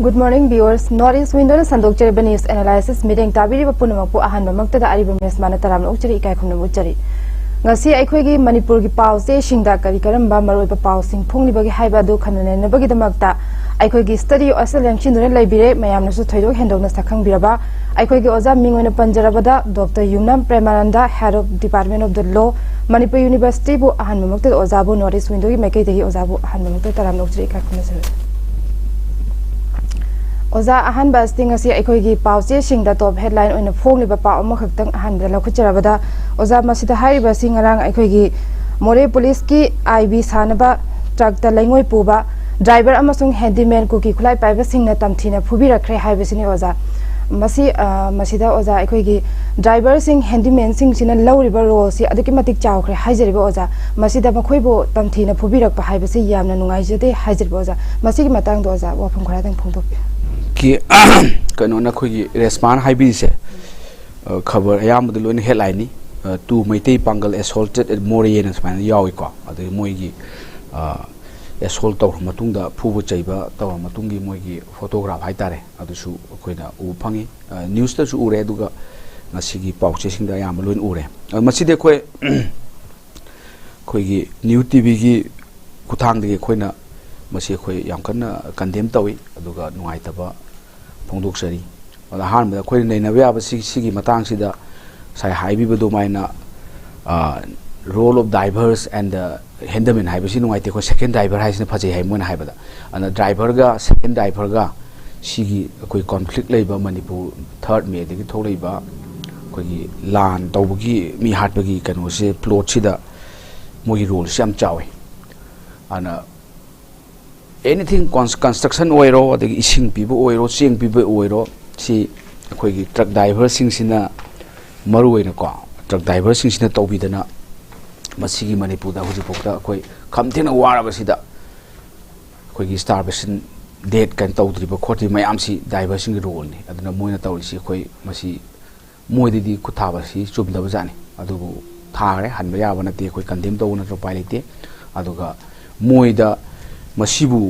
Good morning, viewers. Northeast window na sandok chari news analysis meeting tabiri ba punamak po ahan ba magtada Aribam Reshma na taram na uchari ikai khumna uchari. Ngasi aikhoi gi Manipur gi pause singda kari karamba maroi pa pau sing phongni bagi haiba du khanane na bagi damakta aikhoi gi study Australian chindure laibire mayam na su thoidok hendok na sakhang biraba aikhoi gi oza mingona panjarabada Dr. YUMNAM PREMANANDA, Head of Department of the Law, Manipur University bu ahan ba magtada oza bu Northeast window gi mekai degi oza bu ahan ba magtada taram na uchari ikai khumna sir. Oza ahan ba sting asi aikhoi gi pause singda top headline oina phong liba pa ama khaktang ahan da lakhucharabada oza masida hariba singarang aikhoi gi more police ki IB sanaba truck da laingoi puba driver amasung handyman ku ki khulai paiba singna tamthina phubi rakhre haibasini oza masida oza aikhoi gi driver sing handyman sing sina lawriba role si aduki matik chawkhre haijariba oza masida makhoi bo tamthina phubi rakpa haibasi yamna nungai jade haijariba oza masigi matang do oza wafam khara dang phongtok कि कनो ना कोई रेस्पॉन हाइबी से खबर या मुद्दे लोग ने हेडलाइन नी टू मैते पंगल assaulted at मोरिये न स्पाइन यावी को अदे मोई की assault तो मतुंग दा फुबो चाहिबा तो मतुंगी मोई की फोटोग्राफ हाई तारे अदे शू कोई ना उ फंगी न्यूज़ तो शू उरे दुगा नसीगी पाउचेसिंग दा या मलोइन उरे मसीदे कोई की newtv की कुथांग दे कोई ना मसी कोई याम करना कंडेम तवी अदुगा नुआइतबा फोंदोक्सरी अदा हान में कोई नैनबे सिगी मतंग सिदा साइ हाइबीबदो माइना role of drivers and handyman हाइबसी नुआइते को सेकंड ड्राइवर हाइसने फजे हाइ मोन हाइबदा अन ड्राइवर गा सेकंड ड्राइवर गा सिगी कोई कॉन्फ्लिक्ट लेबा मणिपुर थर्ड मे देगी थोलेबा कोई लान तौबगी मी हाटबगी कनो से प्लॉट सिदा मोगी रोल से हम चावे अन anything construction oiro adagi ising pibo oiro cheng pibo oiro si akhoi gi truck driver sing sina maru oina ko truck driver sing sina tobidana masigi Manipur da huji pokta akhoi khamthena wara basida akhoi gi starvation date kan tawdri ba khoti mayam si driver sing role ni aduna moina tawri si akhoi masi moidi di kutha ba si chumda ba jani adubu thare hanba ya bana te akhoi condemn tawna tro pai lete aduga moida मसीबु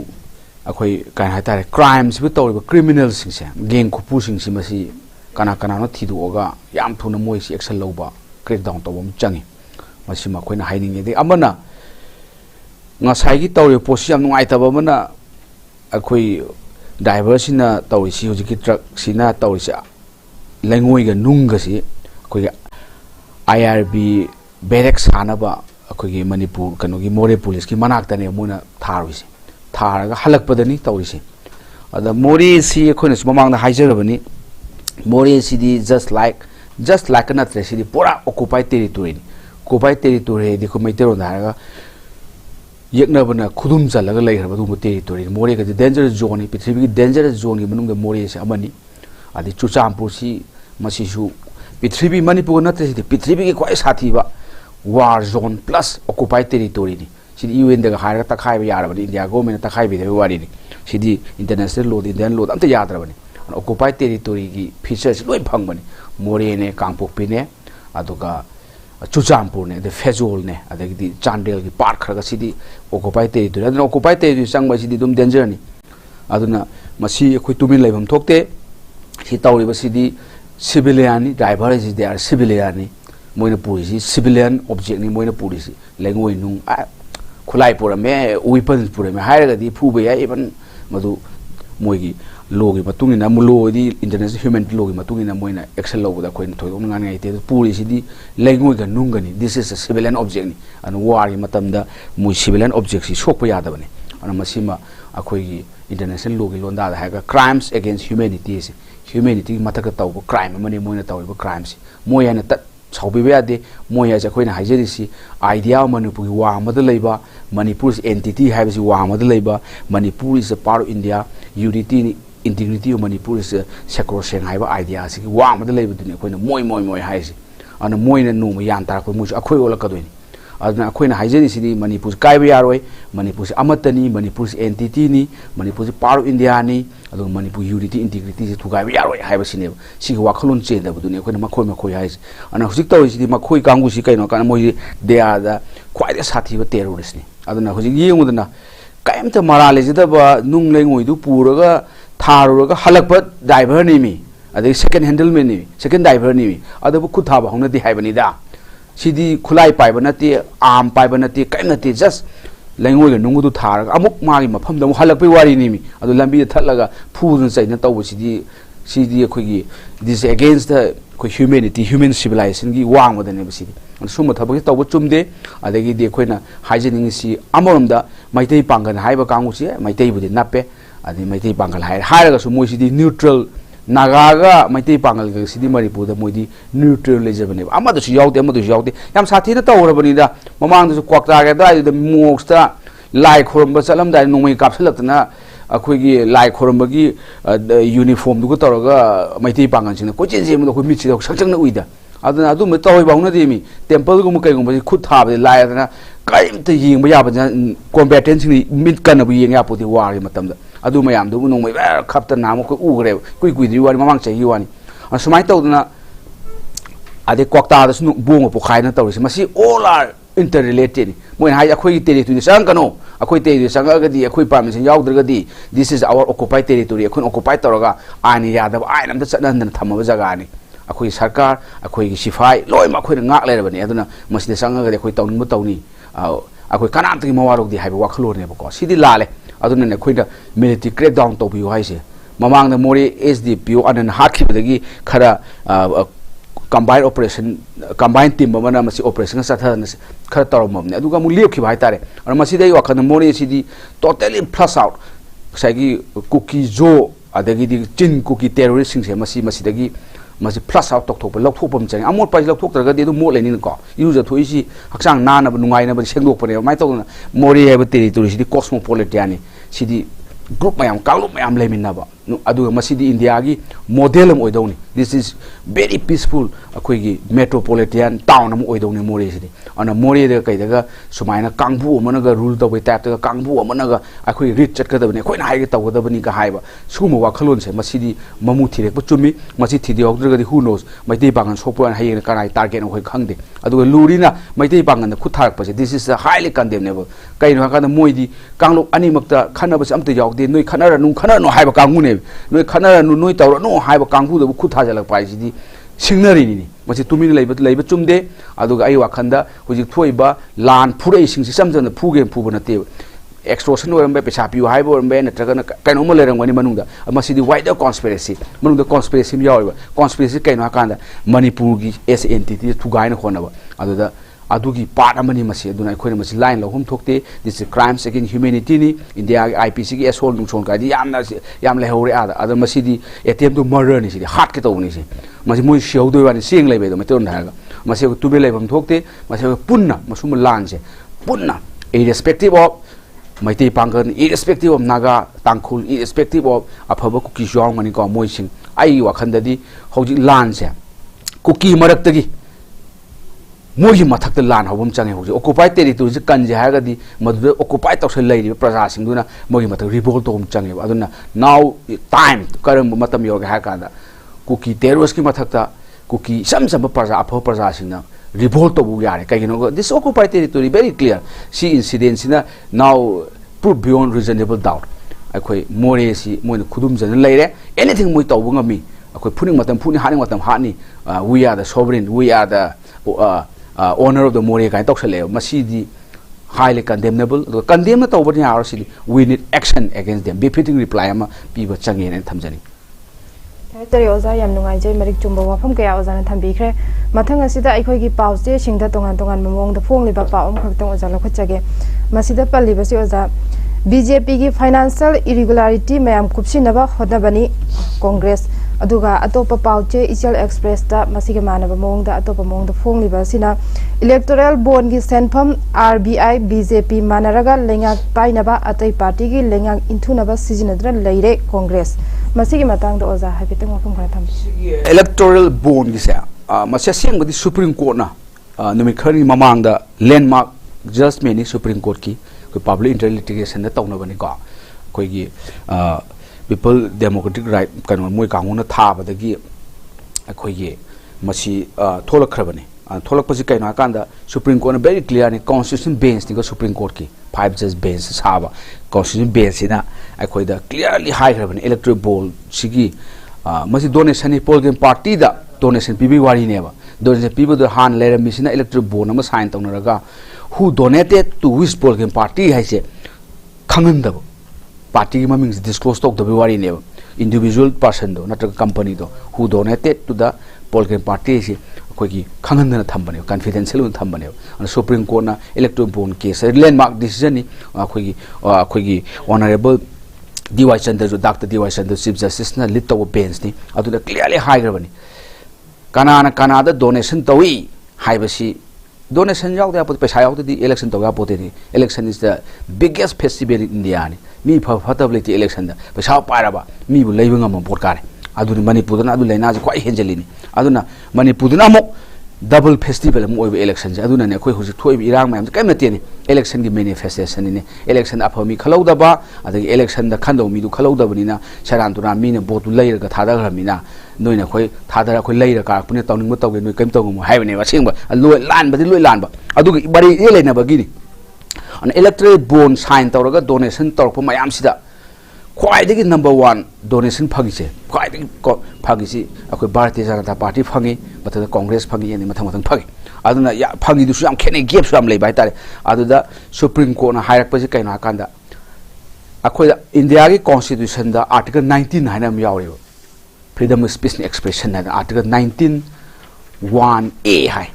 अखोई कान हाइतारे crimes बि तौरिबा criminal सिंसे gang खुपु सिंसी मसी काना कानानो थिदुओगा याम थुना मोइसी action लौबा crack down तौबम चंगी मसी मखोइना हाइनिंगे दे अमना ngसाइगी तौरि पोसी याम नुआइतबा मना अखोई driver सिना तौरिसी हुजिकी truck सिना तौरिसा लेंगोइगा नुंगसी अखोई IRB barrack सानबा अखोई मणिपुर कनोगी मोरे पुलिस की मनाक्तने मोना थारुसी थारगा हलकपदनी तौरिसी अदा मोरे सी अखोइना ममांगदा हाइजरबनी मोरे सिदी जस्ट लाइक नत्रे सिदी पूरा ऑक्युपाइड टेरिटोरी देखो मैतेरो दारगा यकनबना खुदुम चलगा लेखरबा दुम टेरिटोरी मोरे का डेंजरस जोन पृथ्वी की डेंजरस जोन की मनुंग मोरे से अमनी आदि चुचामपुर सी मसीसु पृथ्वी मणिपुर नत्रे सिदी पृथ्वी की क्वाइ साथीबा war zone plus occupied territory ni sidi UN daga haira takhai ba yara bani India government takhai bi de wari ni sidi international law Indian law amta yadra bani occupied territory gi features loi phang bani more ne kangpokpi ne aduga chuchampur ne the fezol ne adagi di chandel gi park kharaga sidi occupied territory aduna occupied territory sangba sidi dum danger ni aduna masi khoi tumin laibam thokte si tawriba sidi civilian ni driver is they are civilian ni Moina police civilian object नि Moina police लेंगोइ नु खुलाई पुरा मे weapon पुरा मे हायरगदी फुबे या even मदु मोइगी लोगी मतुंगिना मुलोदी international human लोगी मतुंगिना मोइना action लोगदा कोइन थोइदोम ngangai te पुलिस di लेंगोइ ga nungani this is a civilian object ni an war gi matamda mui civilian object si sokpa yadabani ana masima akhoi gi international logi londa da ha crimes against humanity mataka tawbo crime mani moina tawbo crimes moyana tat Chaubi ade moya jakoina hajerisi idea Manipur wa amada leiba Manipur is entity habisi wa amada leiba Manipur is a part of India unity integrity of Manipur is sacrosanct haiba idea si wa amada leiba duni koina moi haisi ana moina no yan tar ko muju akhoi ola kadoini aduna akhoi hajerisi ni Manipur kaiba yaroi Manipur amatani Manipur entity ni Manipur part of India ni adu Manipur unity integrity se thugai yaroi haibasi ne si wakhalon che da buduni akhoi makhoi haisi ana husik tawisi di makhoi kangu si kaino kana moi they are the quite a sathi ba terrorist ni aduna husik yengudana kaimta marale jida ba nung lengoi du puraga थारुरगा हलकप driver निमी अदे second handle में निमी second driver निमी अदबु खुथाबा होनदि हाइबनिदा सिदी खुलाई पाइबा नति आम पाइबा नति कै नति just लैंगोय नुंगुदु थारगा अमुक मागी मफमदा हलकपै वारी निमी अदु लंबी थलगा फुदु चैना तौबु सिदी अखोगी this against the humanity human civilization की वांगदने बसिदी सुम थबक तौब चुमदे अदगी दि अखोइना हाइजेनिंग सी अमरमदा मैतै पांगन हाइबा कांगुसी मैतै बुदि नापे अदि मैतै पांगल हाइरगसु मोइसिदी न्यूट्रल नागागा मैतै पांगल सिदी मणिपुरदा मोइदी न्यूट्रल लेजबने अमदसु यावदे याम साथीना तौरबनिदा ममांगदसु क्वाक्तागे दाइदा मोक्सता लाइ खोरंबा चलमदाइ नोमै कापसलक्तना अखोगी लाइ खोरंबगी यूनिफॉर्म दुग तौरगा मैतै पांगनसिना कोचेन जेमदो खो मिछि सक्चंगना उइदा अदना अदुम तौय बाउनदेमी टेंपल गुम कैगुम खुद थाबदे लाइदना करिमत येंबा याबा कॉम्बैटेंट्स नि मिट कनबु येंग यापोदि वारि मतमदा अदु मयाम दुबु नोंमै बा खपता नाम को उगरे कुइ वारि ममांग चही वानि असुमाय तौदना अदे क्वाक्ता दसु बोंग पोखाइना तौरिसि मसी ऑल आर इंटर रिलेटेड मोइन हाइ अखोई टेरिटोरी संगनो अखोई टेरिटोरी संगगदी अखोई परमिशन याउद्रगदी this is our occupied territory अखोन ऑक्युपाइड तौरगा आइनि यादब आइन अमदा चनन थमबा जगानी अखोई सरकार अखोई सिफाई लोय मखोई ngak लेरबनी अदुना मसिदे संगगदी अखोई तौनिंग तौनी अखोई कनामतगी मवारोगदी हाइबा वाखलोरने बको सिदी लाले अदुना ने खोइदा मिलिटरी क्रैक डाउन तौबियो हाइसे ममांगदा मोरे एसडीपीओ अनन हाखिबदगी खरा combine operation combine team Bamna मसी ऑपरेशन साथन खरा तौरमने अदुगा मु लेखिबा हाइतारे और मसिदै वाखन मोरे सिदी टोटली फ्लश आउट साइगी कुकी जो अदगी चिन कुकी टेररिस्ट सिंग से मसिदगी मसी फ्लश आउट तोक लौथोपम चंग अमोट पाइ लौथोक्तरगदी दु मोट लेनि को यूज थोइसी हक्सांग नानब नुंगाइनब सेंगदोकपने माइ तौना मोरे हेब टेरिटोरी सिदी कॉस्मोपॉलिटन सिदी ग्रुप मैम कांगलुप मैम लेमिनबा अदुगा मसिदी इंडिया की मॉडल हम ओइदौनी दिस इज वेरी पीसफुल अखोइगी मेट्रोपॉलिटन टाउन हम ओइदौनी मोरे सिदी अन मोरे दे कैदगा सुमाइना कांगबु अमनगा रूल तबै टाइप कांगबु अमनगा अखोइ रिच चटकदबने अखोइना हाइगे तौगदबनी का हाइबा सुम वाखलोन से मसिदी ममु थिरेक चुमी मसि थिदि होद्रगदी हु नोस मैतै पांगन सोपोन हाइगे कानाइ टारगेट अखोइ खंगदे अदुगा लुरिना मैतै पांगन खुथारक पसे दिस इज हाईली कंडेमनेबल कैनो हाकाना मोइदी कांगलुप अनिमक्ता खनबस अमते यावदे नोइ खनरनु हाइबा कांगुने नोइ खनरनु नोइ तौरनु हाइबा कांगुदबु खुथाजलक पाइसिदी सिंगनरिनी मसि तुमिन लेबा चुमदे अदुगा आई वाखंदा हुजिक थोइबा लान फुरै सिंगसि समजन फुगे फुबा नते एक्सटोर्शन ओरमबे पैसा पियो हाइबा ओरमबे नत्रगन कैनोम लेरंगनि मनुंदा मसिदी वाइडर कॉन्स्पिरेसी मनुंदा कॉन्स्पिरेसी म यावइबा कॉन्स्पिरेसी कैनो हाकांदा मणिपुर की एस एंटिटी थुगाइन खोनबा अदुदा अदुगी पार्ट अमनि मसि अदुना अखोइना मसि लाइन लहुम थोकते दिस क्राइम्स अगेंस्ट ह्यूमैनिटी नि इंडिया आईपीसी की एसोल नुंगसोन कादी याम लेहौरे अद मसिदी एटेम्प टू मर्डर नि सिदी हार्ट के तौनी सि मसि मोइ सियौदो वानि सिंग लेबे दो मेतोन हागा मसि तुबे लेबम थोकते मसि पुन्ना मसुम लान से पुन्ना irrespective of Meitei Pangal irrespective of Naga Tangkhul irrespective of अफब कुकी जोंग मनि को मोइ सिंग आई वाखंददी हौजि लान से कुकी मरक्तगी मोगी मथक लान हबम चंगे हो ऑक्युपाइड टेरिटोरी से कंजे हागदी मदु ऑक्युपाइड तौसल लैरि प्रजा सिंगदुना मोगी मथक रिवोल्ट तोम चंगे अदुना नाउ टाइम करम मतम योगे हाकादा कुकी टेररिस्ट की मथकता कुकी सम प्रजा अफ प्रजा सिंगना रिवोल्ट तोबु यारे कहिनो this occupied territory very clear सी इंसिडेंट सिना now prove beyond reasonable doubt अखोई मोरे सी मोइन खुदुम जन लैरे एनीथिंग मोइ तौबु ngami अखोई फुनिंग मतम फुनि हानिंग मतम हानि we are the sovereign we are the honor of the more kind of masidi highly condemnable condemn the over our city we need action against them befitting reply ama people changin and thamjani tari oza yam nungai jai marik chumba wafam kaya oza na thambikre mathang asida aikoi gi pause singda tongan mamong da phong liba paum khaktang oza lokhachage masida palliba si oza BJP gi financial irregularity mayam kupsinaba hodabani congress aduga atopa pauche ichal express da masige manaba mong da atopa mong da phong liba sina electoral bond gi senpham RBI BJP manaraga lenga painaba atai party gi lenga inthunaba sijinadra leire congress masige matang da oza habitang wafam khara tham electoral bond gi sa masya sengbadi supreme court na numit khari mamang da landmark judgment ni supreme court ki public interest litigation da tawna bani ko koi gi people democratic right kan moi kanguna tha badagi akhoi gi masi tholakhrabani थोलकपसी कई नाकांदा supreme court ने very clear ने constitution bench निको supreme court की 5 जज bench साबा constitution bench सिना अखोइदा क्लियरली हाइग्रबन इलेक्ट्रोल बोल सिगी मसी डोनेशन पोलिटिकल पार्टी दा डोनेशन पीबी वारी नेबा डोनेशन पीबो द हान लेरमिसिना इलेक्ट्रोल बोल नम साइन तौनरगा who donated to which political party हाइसे खंगनदब पार्टी की ममिंग डिस्क्लोज तौदबी वारी नेबा इंडिविजुअल पर्सन दो नत्र कंपनी दो who donated to the political party से अखोगी खंगनदना थंबने कॉन्फिडेंशियल थंबने सुप्रीम कोर्ट ना electoral bond case landmark decision नि अखोगी ऑनरेबल DY चंद्र जो doctor DY Chandra chief justice ना लीड तब बेंच नि अदुदा क्लियरली हाइग्रबनी कनादा डोनेशन तवी हाइबसी डोनेशन याव दे पैसा याव दे इलेक्शन तव या पोते election is the biggest festival in India नि मी फतबलेती इलेक्शन दा पैसा पाइराबा मी बु लेबंग हम वोट कारे अदुनि मणिपुरना अदु लेना जे क्वाइ हेंजलिनी अदुना मणिपुरना मो डबल फेस्टिवल मो ओइब इलेक्शन जे अदुना ने कोइ हुजि थोइब इरांग मैम कैम नतेनि इलेक्शन की मैनिफेस्टेशन नि इलेक्शन अफमी खलौदबा अदि इलेक्शन दा खंदौ मी दु खलौदबनिना सरांतुना मीने वोट लैरगा थादाग्रमिना नोइना खोइ थादरा खोइ लैरा कारपुने तौनिंग तौगे नोइ कैम तौगमु हाइबने वासिंगबा लोइ लानबदि लोइ लानबा अदुगि बरि ए लेनाबगिनि अन इलेक्ट्रोल बोन साइन तौरगा डोनेशन तौरप मयामसिदा ख्वाइदगी नंबर 1 डोनेशन फगिसे ख्वाइदगी फगिसी अखोइ भारतीय जनता पार्टी फंगी मथदा कांग्रेस फंगी अनि मथं मथं फगी अदुना या फंगी दुसु याम खेने गेप सु याम लेबा हाइतारे अदुदा सुप्रीम कोर्ट ना हाइरकपसि कैना कांदा अखोइ इंडिया की कॉन्स्टिट्यूशन दा आर्टिकल 19 हाइना म यावरेबो फ्रीडम ऑफ स्पीच एक्सप्रेशन ना आर्टिकल 19 1A हाइ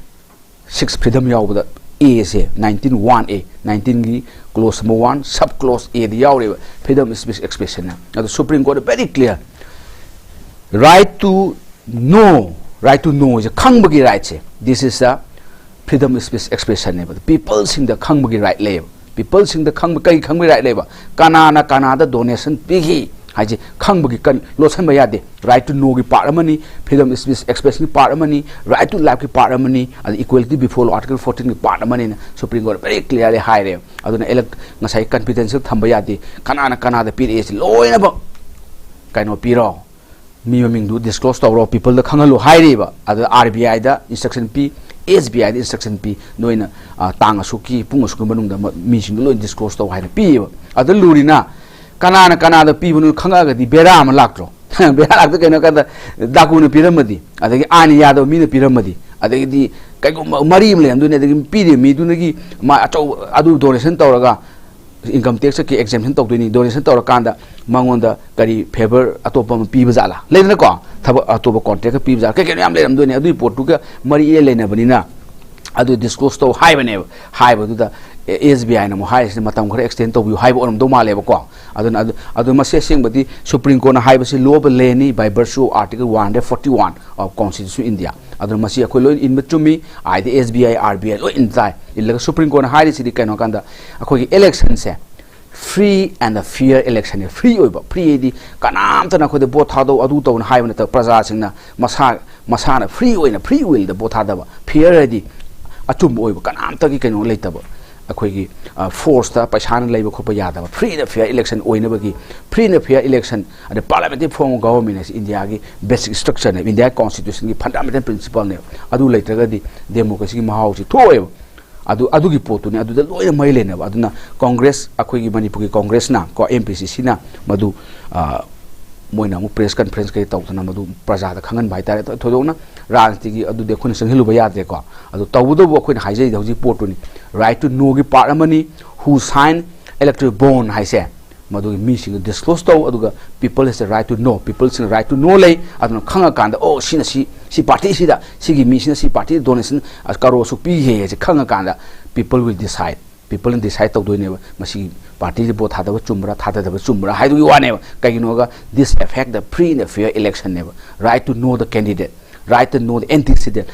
6 फ्रीडम यावबदा A से 19(1)A 19 की clause number 1 sub clause A दी यावरे फ्रीडम ऑफ स्पीच एक्सप्रेशन ना अदो supreme court very clear right to know is खंगबगी राइट से this is the freedom of speech expression ने पीपल सिंग द खंगबगी राइट ले पीपल सिंग द खंग कई खंगबगी राइट लेबा काना द डोनेशन पिगी हाइजे खंगबगी कन लोसन यादे राइट टू नो की पार्ट अमनी फ्रीडम ऑफ स्पीच एक्सप्रेशन की पार्ट अमनी राइट टू लाइफ की पार्ट अमनी इक्वालिटी बिफोर आर्टिकल 14 की पार्ट अमनी सुप्रीम कोर्ट वेरी क्लियरली हाइरे अदुना इलेक्ट ngasai कॉन्फिडेंशियल थंबा यादे काना द पीरे लोइनब कनो पिरो मी ममिंग दु डिस्क्लोज तौरो पीपल द खंगलो हाइरेबा अद RBI दा इंस्ट्रक्शन पी SBI दा इंस्ट्रक्शन पी नोइना तांग असुकी पुंग असुक मनुंग दा मी सिंग लोइ डिस्क्लोज तौ हाइरे पीबा अद लुरिना काना द पीबनु खंगागदी बेराम लाक्ट्रो बेरा लाक्तो केनो का दाकुन पिरमदी अदगी आनी यादव मीन पिरमदी अदगी कईगुम मरी म लेंदुने अदगी पीरे मीदुनगी मा अचौ अदु डोनेशन तौरगा इनकम टैक्स के एग्जाम्पशन तौदोनी डोनेशन तौर कांदा मंगोंदा करी फेवर अतोपम पीब जाला लेना को थब अतोप कॉन्ट्रैक्ट पीब जाला के याम लेरमदोनी अदु पोर्टु के मरी ए लेनाबनिना अदु डिस्क्लोज तो हाइबने हाइबदुदा SBI ना हाइस मतम खरे एक्सटेंड तो हाइब ओरम दो मालेबो को अदु मसे सिंगबदी सुप्रीम कोर्ट ना हाइबसी लोब लेनी by virtue article 141 of constitution India अदु मसी अखोय lion in बचुमी I the SBI RBI लो इन ताई इलगा सुप्रीम कोर्ट ना हाइसी कैनो कांदा अखोय इलेक्शन से free and fair election free ओइबा free दी कनाम तना खोदे बोथ थादो अदु तो हाइबन त प्रजा सिंगना मसाना फ्री ओइना फ्री विल द बोथ थादबा फेयर दी अचुम ओइबा कनाम तकी कैनो लेतबा अखोगी फोर्स ता पैसा लेब खोप यादब फ्री एंड फेयर इलेक्शन ओइनबगी फ्री एंड फेयर इलेक्शन अदे parliamentary form of government India की बेसिक स्ट्रक्चर ने इंडिया कॉन्स्टिट्यूशन की फंडामेंटल प्रिंसिपल ने अदु लेत्रगदी डेमोक्रेसी की महाउसी थोएब अदुगी पोतुने अदुदा लोय मै लेनब अदुना कांग्रेस अखोगी मणिपुर की कांग्रेस ना को MPCC ना मधु मोइना मु प्रेस कॉन्फ्रेंस के तौतना मधु प्रजा दा खंगन भाई तारे थोदोना राजनीति की अदु देखुन संगिलुबा यादे को अदु तौबुदो अखोइन हाइजै हौजी पोर्टुनी राइट टू नो की पार्ट अमनी हु साइन इलेक्ट्रोल बोन हाइसे मधु मी सिंग डिस्क्लोज तौ अदुगा people has the right to know people सिंग राइट टू नो ले अदुना खंगा कांदा ओ सिना सी पार्टी सिदा सिगी मी सिना सी पार्टी डोनेशन करो सुपी हे खंगा कांदा people will decide people in decide to do never machine party both had a chumra, how do you want never? Kaginoga, this affect the free and fair election never. Right to know the candidate, right to know the antecedent.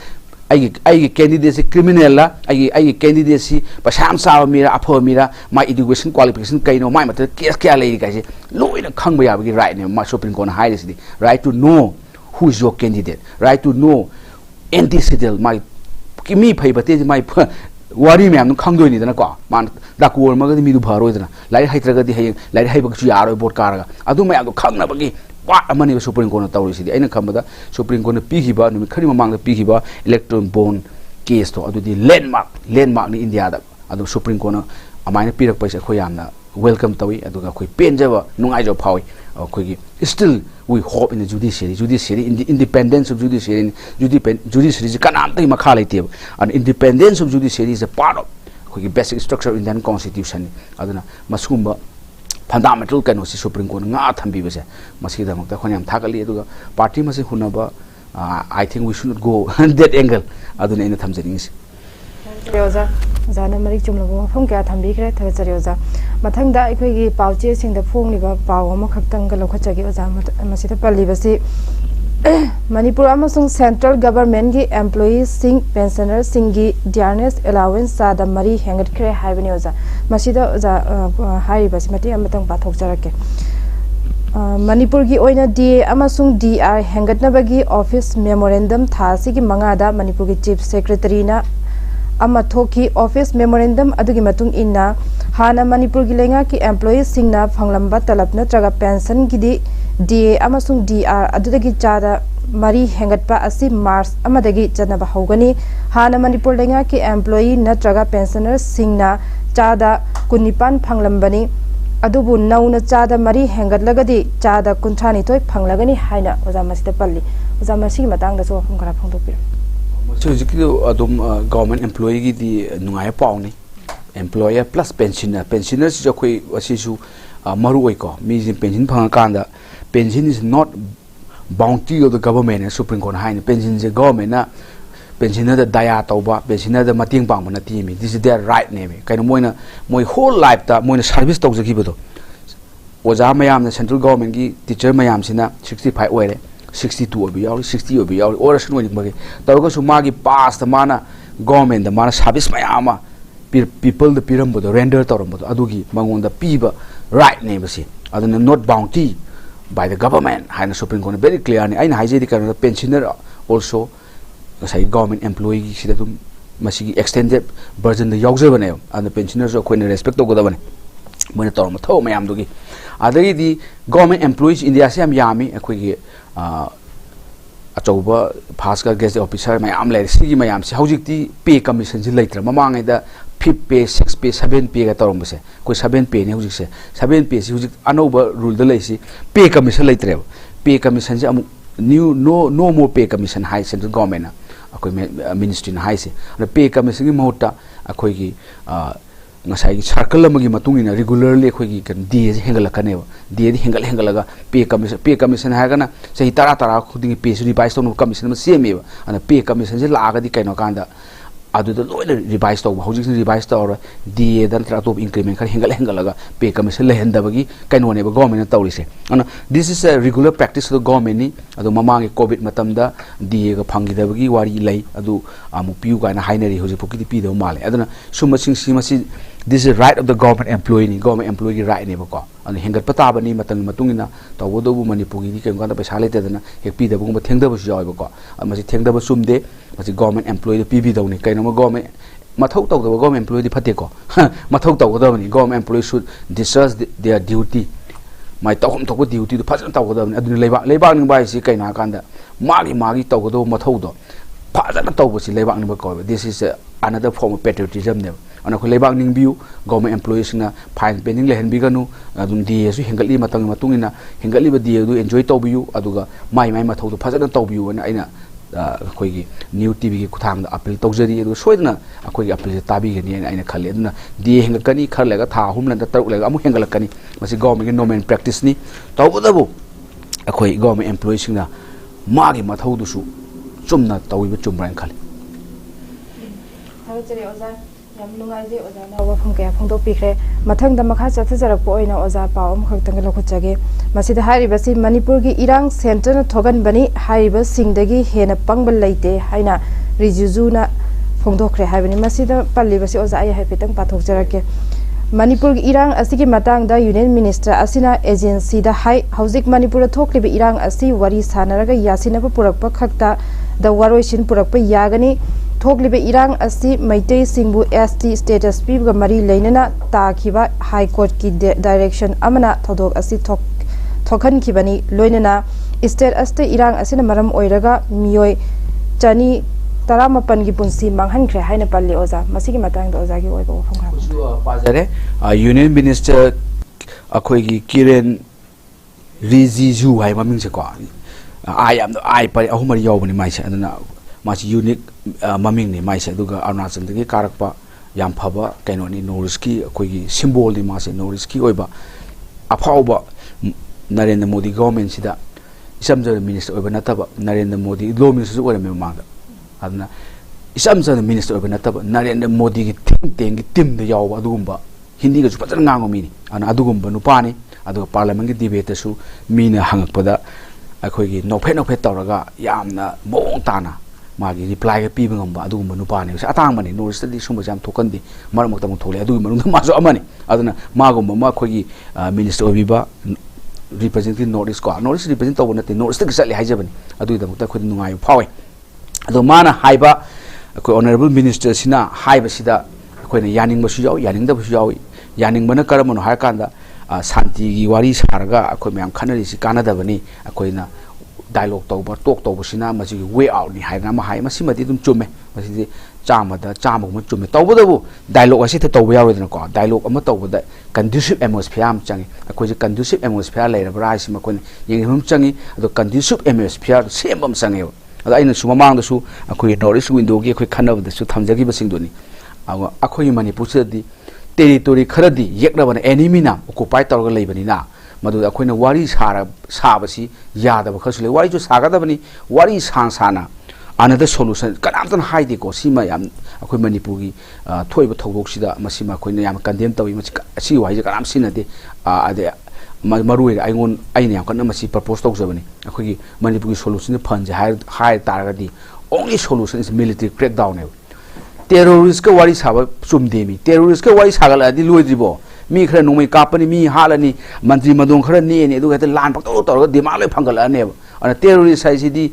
I candidacy criminal, I candidacy, but Sam Saw Mira, Apo Mira, my education qualification, Kaino, my matter, Kiaska lady guys, low in a Kangway, right now, my shopping on high city, right to know who is your candidate, right to know antecedent, my me pay, but my worry me, I'm not doing it in a car, man, that war, Magadi Midu Paroidana, like Hydragadi, like Hybaku, board car, I do my Kangabagi. What a money Supreme Court authority, any Kamada, Supreme Court Pihiba, Karim among the Pihiba, electron bone, case तो अदुदी landmark नि India दा अदु supreme court ना अमाइना पीरक पैसे खो यामना welcome तवी अदुगा खो पेंजब नुंगाइजो फावी अखोगी still we hope in the judiciary independence of judiciary judiciary kanamtai makha leite and independence of judiciary is a part of the basic structure of Indian constitution aduna masumba fundamental kanosi supreme court nga thambi base masida makta khonyam thakali aduga party masi hunaba I think we should not go that angle aduna ina thamjani Rosa Zana Marie Jumla from Gatambi, Rosa. Matanga, Equi, Pauchi, in the phone liver, Power, Mokatanga, Lokachaki, Masita Palibasi. Manipur Amazon Central Government employees sing pensioners singi dearness allowance Sada Marie Hangat Kre Havenosa. Masida Hari Basmati Amatang Batok Jarake. Manipur gi oina DA Amasung DR Hangat Nabagi Office Memorandum Thasigi Mangada, Manipur Chief Secretary na Amathoki Office Memorandum adugi matung inna hana Manipur gi lenga ki employees singna phanglamba talapna traga pension gidi DA amasung DR adudagi chada mari hengatpa asi Mars amadagi chanaba hogani hana Manipur lenga ki employee natraga pensioners singna chada kunipan phanglambani adubu nauna chada mari hengatlagadi chada kunthani toy phanglagani haina ojamasita palli ojamasi matangda so phangkara phangdopir government employee di nungaya pauni employer plus pensioners jo koi asisu maru oi ko mi pension phang kanda pension is not bounty of the government supreme court hain pension je government na pensioner da daya tauba pensioner da mating pang na ti mi this is their right name kaino moina moi whole life ta moina service tawjaki bodo oja mayam na central government gi teacher mayam sina 65 oire 62 obi yaw 60 obi yaw or sun woni magi tawga su magi past mana government da mana service mayama people the piram bodo render tawram bodo adugi mangonda piba right name si aduna not bounty by the government haina supreme court very clear ni aina haije di kana pensioner also sai government employee sida dum masi extended version the yawje bane and the pensioners ko ne respect to goda bane mona tawram thaw mayam dugi adagi di government employees india se am yami akoi gi achauba phaska guest officer mayam le sigi mayam se hojikti pay commission ji leitra mamang da 5 pay 6 pay 7 pay ga tawram se koi 7 pay ne hojik se 7 pay si hojik anoba rule da leisi pay commission leitre pay commission je amu new no more pay commission high central government akoi ministry na high se pay commission gi mohta akoi gi ngasai circle amagi matungina regularly khoi gi kan DA hengal kane DA hengal pay commission ha kana sei tara khuding pay su revise to commission ma semi ana pay commission je la ga di kaino kanda adu da loina revise to hojik revise to DA dan tra top increment kar hengal ga pay commission le henda bagi kaino ne ba government tawri se ana this is a regular practice of the government ni adu mamang covid matam da DA ga phangi da bagi wari lai adu amu piu ga na hainari hojik pokiti pi do male aduna suma sing si this is right of the government employee right ne bako and hengat pata bani matang matungina tawodo bu manipuri ke ngana paisa lete dana hekpi da bu thengda bu joy bako amasi thengda bu sumde masi government employee pb dawni kaino government mathau taw da government employee phate ko mathau taw da bani government employee should discharge their duty mai tawhom taw duty du phajan taw da bani aduni leibak ning bai si kaina kanda magi taw do mathau do phajan taw bu si leibak ning bako this is another form of patriotism ne ana ko lebak ning biu government employees na fine pending le hen bi ganu adun DA su hengali matungina hengali ba DA du enjoy to biu aduga mai mathau du phajana to biu na aina khoi gi new TV gi kuthang da appeal tawjari adu soidna akoi gi appeal tabi gi ni aina khali aduna DA hengakani khar lega tha hum lan da taruk lega amu hengalakani masi government gi normal practice ni tawdabu akoi government employees na magi mathau du su chumna tawi ba chumran khali Yamnungai oza na wafam kaya phongdo pikre mathang da makha chathajarak po oina oza pawam khaktang lokhachage masida haribasi manipur gi irang center na thogan bani hariba singdagi hena pangbal leite haina rijuju na phongdokre haibani masida pallibasi oza ai haipetang pathok jarake manipur gi irang asigi matang da union minister asina agency da hai hauzik manipur thoklibe irang asi wari sanaraga yasina purakpa khakta da waroisin purakpa yagani थोकलिबे इरांग असि Meitei सिंबु ST status पिबगा मरी लेनना ताखिबा high court की direction अमना थोदोक असि थोखन खिबनी लोइनना state अस्ते इरांग असिना मरम ओइरगा मियोय चनी तरामपन की पुंसी मांगहनख्रे हाइना पल्ले ओजा मसिगी मतंग ओजा की ओइबो वफम खा पाजरे यूनियन मिनिस्टर अखोगी किरेन रिजिजू हाइ ममिंग से को आई am आई पर अहुमर यावबनी माइसे अदना मासी यूनिक ममिंग ने माइसे अदुगा अरुणाचल दगी कारकपा याम फबा कैनोनी नॉर्थ की अखोगी सिंबल दि मासे नॉर्थ की ओइबा अफाउबा नरेंद्र मोदी गवर्नमेंट सिदा इसमजर मिनिस्टर ओइबा नतबा नरेंद्र मोदी लो मिनिस्टर ओइरमे मांगा अदना इसमजर मिनिस्टर ओइबा नतबा नरेंद्र मोदी की थिंक टैंक की टीम दे यावबा अदुगुंबा हिंदी गजु फजन ngango मिनी अना अदुगुंबा नुपानी अदुगा पार्लियामेंट की डिबेट सु मीना हंगकपदा अखोगी नोफे तौरगा यामना मोंग ताना मागी रिप्लाई के पीबे ngamba अदुगुंबा नुपानी से अतांगबनी नॉर्थ दी सुंबा जाम थोकंदी मरमक्तम थोले अदुगि मनुंग मासो अमनी अदुना मागुंबा मा अखोगी मिनिस्टर ओबिबा रिप्रेजेंटिव नॉर्थ रिप्रेजेंट तौब नते नॉर्थ की चले हाइजबनी अदुगि खुद नुंगाय फावे अदो माना हाइबा अखोई ऑनरेबल मिनिस्टर सिना हाइबा सिदा अखोइना यानिंगबसु याव यानिंगदबसु याव यानिंगबना करमनो हाय कांदा शांति की वारी सारगा अखोई मैम खनरिसि कानादबनी अखोइना डायलॉग तौब टॉक तौबसिना मसी वे आउट नि हाइना मा हाइ मसिमदि दुम चुमे मसिदि चामदा चामगुम चुमे तौबदबु डायलॉग असि तौब यावदना को डायलॉग अमा तौबदा कंड्यूसिव एटमॉस्फियर am changi अखोइ कंड्यूसिव एटमॉस्फियर लेरबरा हाइसि मखोन येंगहिम changi अदो कंड्यूसिव एटमॉस्फियर सेमबम changi अदा आइना सुममांगदसु अखोइ नॉर्थ विंडो की अखोइ खनबदसु थमजगी बसिंगदोनि अखोइ मणिपुर सेदी टेरिटोरी खरदी येकनबन एनिमी नाम ऑक्युपाई तौरगा लेबनिना मदु अखोइना वारी साबसी यादब खसुले वारी जो सागदबनी वारी साना अनदर सोल्यूशन कनामतन हाइदे को सीमा याम अखोइ मणिपुर की थोइब थौदोकसिदा मसिमा अखोइना याम कंडेम तौइ मसि असि वाइजे कनाम सिनदे अदे मरुइ आइगोन आइने याम कना मसि प्रपोज तौजबनी अखोइ मणिपुर की सोल्यूशन फंजे हाइ तारगदी only solution is military crackdown है टेरोरिस्ट के वारी साब चुमदेमी टेरोरिस्ट के वारी सागलदी लोइद्रिबो मी खरा नोमै कापनी मी हालनी मंत्री मदों खरा नेने दुगा ते लान पक्तो तौरगा दिमाग लै फंगलने अन टेरोरिस्ट हाइसिदी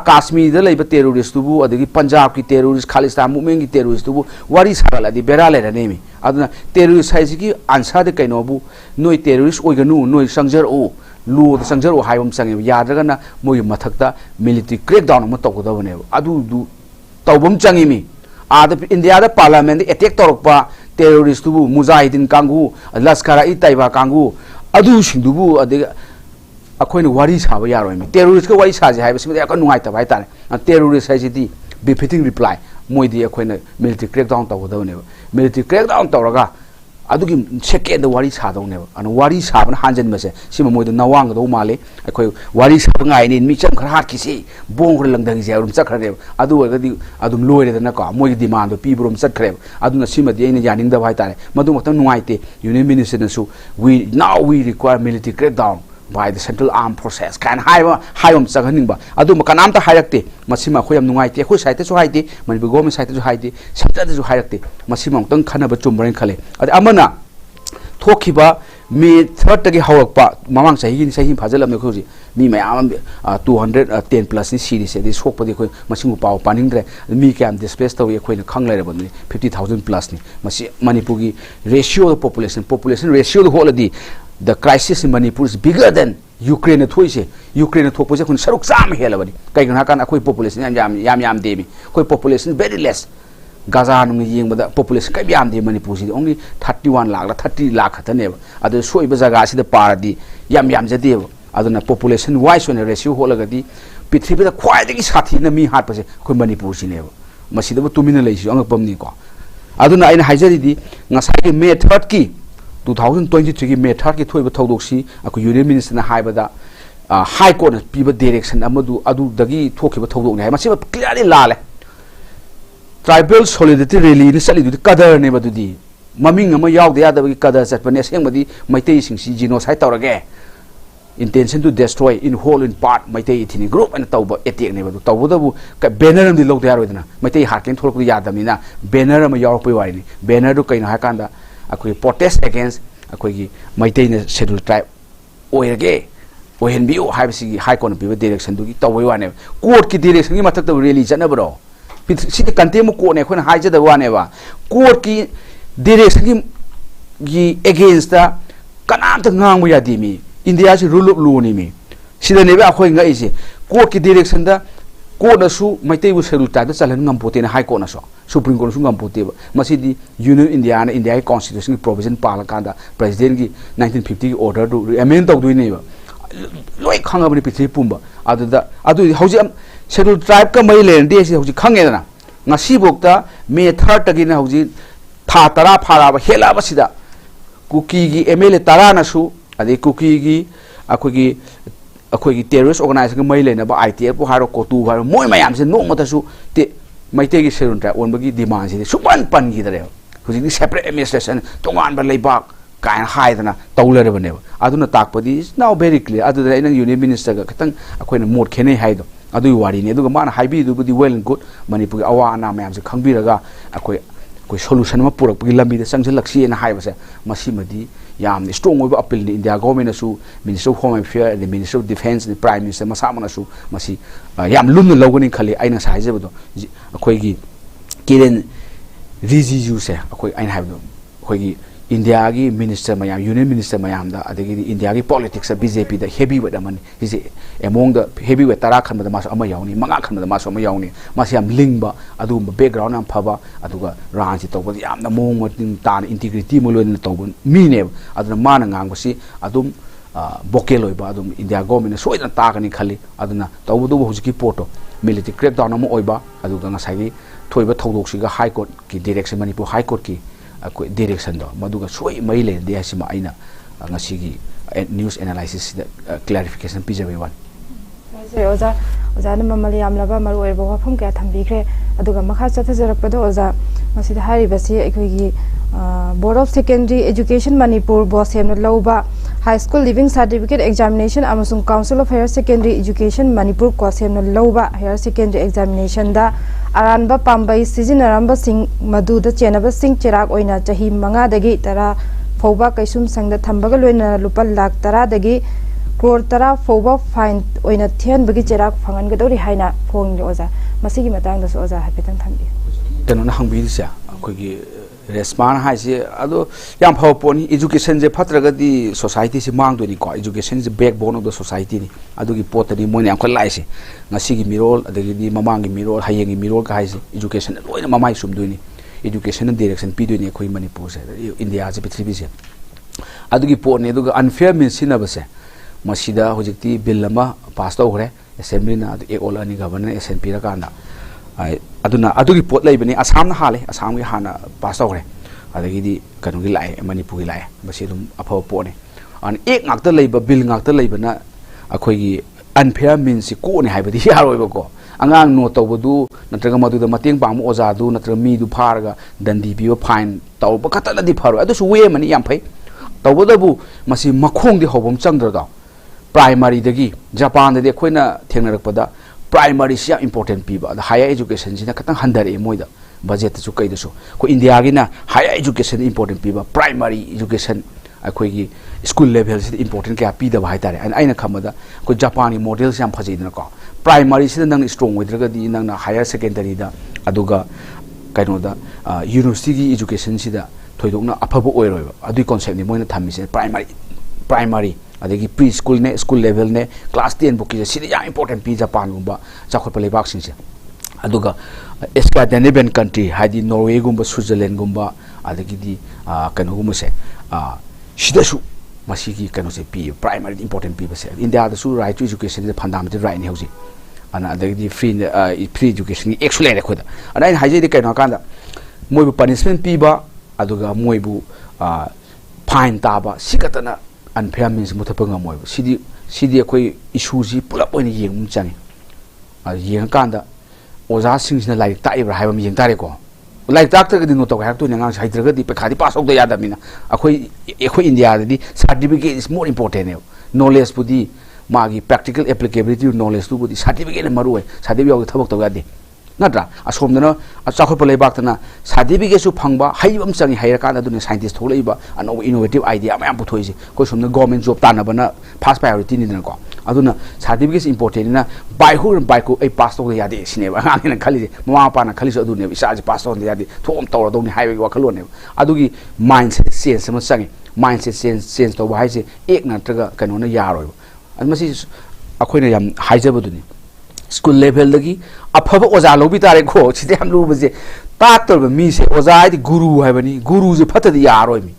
काश्मीर द लैब टेरोरिस्ट तुबु अदगी पंजाब की टेरोरिस्ट खालिस्तान मूवमेंट की टेरोरिस्ट तुबु वारी सागलदी बेरा लेरनेमी अदना टेरोरिस्ट हाइसिगी आंसर दे कैनोबु नोइ टेरोरिस्ट ओइगनु नोइ संजर ओ लो द संजर ओ हाइबम संगे यादरगना मोइ मथक्ता मिलिटरी क्रैकडाउन म तौगदबने अदु दु तौबम चंगिमी आद इंडिया द पार्लियामेंट अटैक तौरपा टेरोरिस्ट तुबु मुजाहिदीन कांगू लश्कर ई तैबा कांगू अदु सिंदुबु अदे अखोइन वारी साब यारोइमी टेरोरिस्ट के वारी साजे हाइबसिम याक नुंगाइतबा हाइतारे टेरोरिस्ट हाइसिदी बिफिटिंग रिप्लाई मोइदी अखोइन मिलिटरी क्रैकडाउन तौगदबने मिलिटरी क्रैकडाउन तौरगा अदुगी सेकेंड वारी सादौने अन वारी साबन हांजन बसे सिम मोइद नवांगदौ माले अखोइ वारी साब गाइनि मिचम खर हात किसी बोंग लंगदंग जे रुम चखरे अदु वगदी अदुम लोइरेदना को मोइ डिमांड पीब्रोम चखरे अदुना सिमदि एने यानिंगदा भाइतारे मदु मत नुंगाइते यूनियन मिनिस्टर नसु we require military crackdown by the central armed forces can haibam chaghaningba adu makanamta hairakte masima khoyam nungaite khoi saite su haide manipur government saite su haide central su hairakte masima tang khanaba chumbarin khale adi amana thokhiba me third tagi hawakpa mamang sahi phajalam khoji mi mayam 210 plus ni series edi sokpadi khoi masingu paw paningre mi kam displace tawi khoi na khanglai rabani 50000 plus ni masi manipur gi ratio of population ratio holadi the crisis in Manipur is bigger than Ukraine thoise Ukraine thopose kun saruk sam helabani kai gana kan akoi population yam demi koi population very less Gaza nung yengba population kai yam de Manipur si only 31 lakh la 30 lakh khatane adu soiba jaga si da paradi yam jade aduna population wise on ratio holagadi pithribi da khwai de ki sathi na mi hat pase koi Manipur si ne masi da tumina leisi angapam ni ko aduna aina haijari di ngasai May 3 ki 2023 की मे 3 की थोइब थौदोक्सी अकु union minister ना हाइबदा high court पीब direction अमदु अदु दगी थोखिब थौदोक ने मसे clearly लाले tribal solidity rally नि चली दुदी कदर ने बदुदी ममिंग अमा यावदे यादबगी कदर चटपने सेंगबदी मैतै सिंगसी जिनोसाइड तौरगे intention to destroy in whole in part Meitei ethnic group अन तौब अटैक ने बदु तौबदबु बैनर अमदि लौदे यारोइदना मैतै हार्टलेन थोरक यादमिना बैनर अमा यावरपै वाइनि बैनर दु कैनो हाकांदा अखोई protest against अखोई मैतै ने शेड्यूल ट्राइब ओइरगे ओहेनबियो हाइबसी हाई कोर्ट पीब डायरेक्शन दुगी तौबै वाने कोर्ट की डायरेक्शन की मथक त रैली चनबरो सिते कंटेम कोर्ट ने खोन हाइजद वानेबा कोर्ट की डायरेक्शन की अगेंस्ट द कनामत ngang यादीमी इंडिया से रूल ऑफ लॉ नि मी सिदनेबे अखोई ngai से कोर्ट की डायरेक्शन द कोर्टनसु मैतेबु शेड्यूल ट्राइब चलन ngam हाई कोर्टनसु सुप्रीम कोर्ट ngam पोते मसीदी यूनियन इंडिया ने इंडिया की कॉन्स्टिट्यूशन की प्रोविजन पाल कांदा प्रेसिडेंट की 1950 की ऑर्डर दु अमेंड तौदुइने लोई खंगबनि पृथ्वी पुंबा हौजी शेड्यूल ट्राइब का मई लेंदे हौजी खंगेदना ngasi bokta मे 3 तगिना हौजी था तरा फाराबा हेलाबसिदा कुकी की एमएलए तरा नसु अदे कुकी की अखोगी टेररिस्ट ऑर्गेनाइजेशन मई लेना आईटीएफ को हारो कोतु हारो मोय मयाम से नोमतसु ते मैते की शेड्यूल ट्राइब ओनबगी डिमांड से सुपन पन की दरे हौजी सेपरेट एडमिनिस्ट्रेशन तोंगान बा लेबाक कायन हाइदना तौलरबने अदुना ताकपदी इज नाउ वेरी क्लियर अदुदा इन यूनियन मिनिस्टर का खतंग अखोइना मोड खेने हाइदो अदुई वारीने अदुगा मान हाइबीदुबुदी वेल एंड गुड मणिपुर की अवा अना मयाम से खंगबिरगा कोई सोल्यूशन में पुरक लंबी चंगलक्सी हाइबसे मसीमदी याम स्ट्रोंग ओइबा अपील इंडिया गवर्नमेंट सु minister of home affair the minister of defence the prime minister मसामनसु मसी याम लुन लौगनी खली आइना साइजेबदो अखोइगी किरेन रिजिजु से अखोइ आइन हाइबदो अखोइगी इंडिया की मिनिस्टर मयाम यूनियन मिनिस्टर मयाम दा अदगी इंडिया की पॉलिटिक्स बीजेपी दा हेवी वेट अमन हिजे एमोंग द हेवी वेट तरा खनबदा मास अमा यावनी मंगा खनबदा मास अमा यावनी मास याम लिंगबा अदुम background am phaba aduga ranji tawbadi yamna mong matin tan integrity mulon tawbun mine aduna mana ngangbosi adum vocal oiba adum india government soidana tagani khali aduna tawbudu hujiki poto military crackdown am oiba aduga ngasagi thoiba thawdoksiga high court ki direction manipur high court ki कोई direction दो मधुगा सोई मई ले दे हसिमा आइना ngasi news analysis clarification पिजबे वन से ओजा ओजा न ममल यामलबा मरु ओइबो वफम क्या थंबिख्रे अदुगा मखा चथजरकपदो ओजा मसिद हारिबसी अखोगी board of secondary education Manipur बोसेम लौबा high school leaving certificate examination अमसुंग council of higher secondary education Manipur कोसेम लौबा हायर सेकेंडरी एग्जामिनेशन दा अरानबा पांबई सिजिनरंबा सिंग मधुदा चेनबा सिंग चिराग ओइना चाही मंगा दगी तरा फौबा कैसुम संगदा थंबगा लोइना लुपा लाख तरा दगी क्रोर तरा फौबा फाइन ओइना थेनबगी चिराग फंगनगदौरी हाइना फोंग ओजा मसिगी मतांगदसु ओजा हापेतन थंबी कनो ना हंबिदिसा अखोगी रेस्पान हाइसे अदो याम फाव पोनी एजुकेशन जे फत्रगदी सोसाइटी से मांगदोनी को education J backbone of the society नि अदुगी पोतरी मोने am खलाइसे ngasi mirol adagi mamang mirol hayeng mirol ka haise education loina mamai sumduini education direction piduni khoi manipur se india je prithvi se adugi pone aduga unfair means sinabase masida hojikti bill ama pass to hore assembly na adu ekol ani governor snp ra kana aduna adugi pot laibani assam na hale assam gi hana pass to hore adagi di kanu gi lai manipur gi lai basi dum apho pone an ek ngakta laiba bill ngakta laiba na akhoi gi unfair means ko ne haibadi yaroiba ko angang no tawdu natraga maduda mateng pang mo oza du natraga mi du pharga dandi biwa fine tawba khatala di pharo adu su we mani yam phai tawboda bu masi makhong di hobom changdra da primary dagi japan de khoina thengnarakpada primary sia important piba higher education sina khatang handare moida budget su kai da su ko india gi na higher education important piba primary education अखोगी school level से important क्या पी दबा हाइतारे अन खमदा को जापानी model से फजीदन को प्राइमरी से नंग स्ट्रोंग होइद्रगदी नंग हायर सेकेंडरी दा अदुगा कइनोदा यूनिवर्सिटी की एजुकेशन सिदा थोइदोकना अफबो ओइरोय अदुई कांसेप्ट नि मोइना थमिसे प्राइमरी अदगी प्री स्कूल ने स्कूल लेवल ने क्लास 10 बुकी सिदा या इंपोर्टेंट पी जापान गुंबा चाखोप लेबाक सिंसे अदुगा स्कैंडिनेवियन कंट्री हाइदि नॉर्वे गुंबा स्विट्जरलैंड गुंबा अदगी दी कनो गुमसे सिदसु मसीगी कनो से पी प्राइमरी इंपोर्टेंट पी बसे इंडिया दसु राइट टू एजुकेशन दे फंडामेंटल राइट ने होजी अना अदगी फ्री एजुकेशन की एक्सलेंट खोदा अना इन हाइजे दे कनो कांदा मोइबु पनिशमेंट पीबा अदुगा मोइबु फाइन ताबा सिकतना अनफेयर मीन्स मुथपंगा मोइबु सिदी अखोई इशू जी पुलप ओइन येंगु चांगी येंग कांदा ओजा सिंगसिना लाइक ताइब्रा हाइबम येंग तारे को लाइक ताक्तगदी नो तो हाक्तु नंगा साइद्रगदी पेखादी पास आउट यादमिना अखोई इंडिया दि सर्टिफिकेट इज मोर इंपोर्टेंट है नॉलेज बुदी मागी प्रैक्टिकल एप्लीकेबिलिटी नॉलेज तु बुदी सर्टिफिकेट मरु है सर्टिफिकेट थबक तो यादे नत्रा असोमदना चाखोप लेबाक्तना सर्टिफिकेट सु फंगबा हाइबम चंगी हाइर कान अदुने साइंटिस्ट थोलैबा अनो इनोवेटिव आइडिया मयाम पुथोइसे कोइ सोमना गवर्नमेंट जॉब तानबना फर्स्ट प्रायोरिटी निदन को अदुना सर्टिफिकेट इंपोर्टेंट ना बाइको ए पास तो यादे सिनेबा आंगना खाली ममा पाना खाली अदुने इसाज पास तो यादे थोम तौर दोनी हाइवे वखलोने अदुगी माइंडसेट चेंज सम चंगी माइंडसेट चेंज तो हाइसे एक नत्रगा कनोना यारोय अदमसी अखोइना याम हाइजबदुनी स्कूल लेवल की अफब ओजा लोबी तारे को सिदे हम लोग बजे ताक्तोर मी से ओजा है गुरु है बनी गुरु से फतदी यारोय मी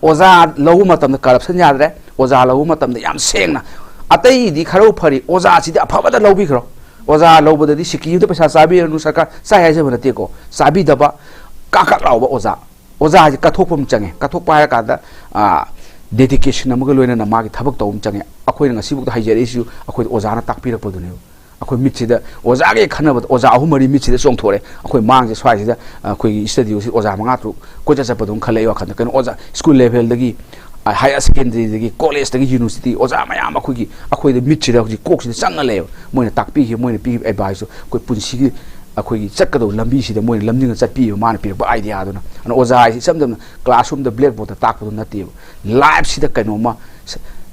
ओजा लहु मतम करप्शन यादरे ओजा लहु मतम याम सेंगना अतई दी खरो फरी ओजा सिदे अफबदा लौबी खरो ओजा लौबददी सिकी तो पैसा चाबी अनु सरकार साय है जब नते को चाबी दबा काका लाउबा ओजा ओजा जे कथोपम चंगे कथोप पाया कादा डेडिकेशन अमग लोइना मागी थबक तौम चंगे अखोय ngasibu हाइजरेसु अखोय ओजाना ताकपिरपदुने अखोय मिचिदा ओजागे खनब ओजा अहुमरी मिचिदा सोंगथोरे अखोय मांगजे स्वाइसिदा अखोय स्टडी उसी ओजा मंगा थ्रु कोजा चपदुम खले वखन कन ओजा स्कूल लेवल दगी हायर सेकेंडरी दगी कॉलेज दगी यूनिवर्सिटी ओजा मयाम अखोय अखोय मिचिदा हुजी कोक्सिदा चंगले मोइना ताकपि हि मोइना पि एडवाइस कोय पुंसिगी अखोई चक्कदो लंबी सिदा मोइ लमजिंग चटपी मान पिरप आइडिया दुना अन ओजा है समदम क्लासरूम द ब्लैक बोर्ड ताकपदो नते लाइव सिदा कनोमा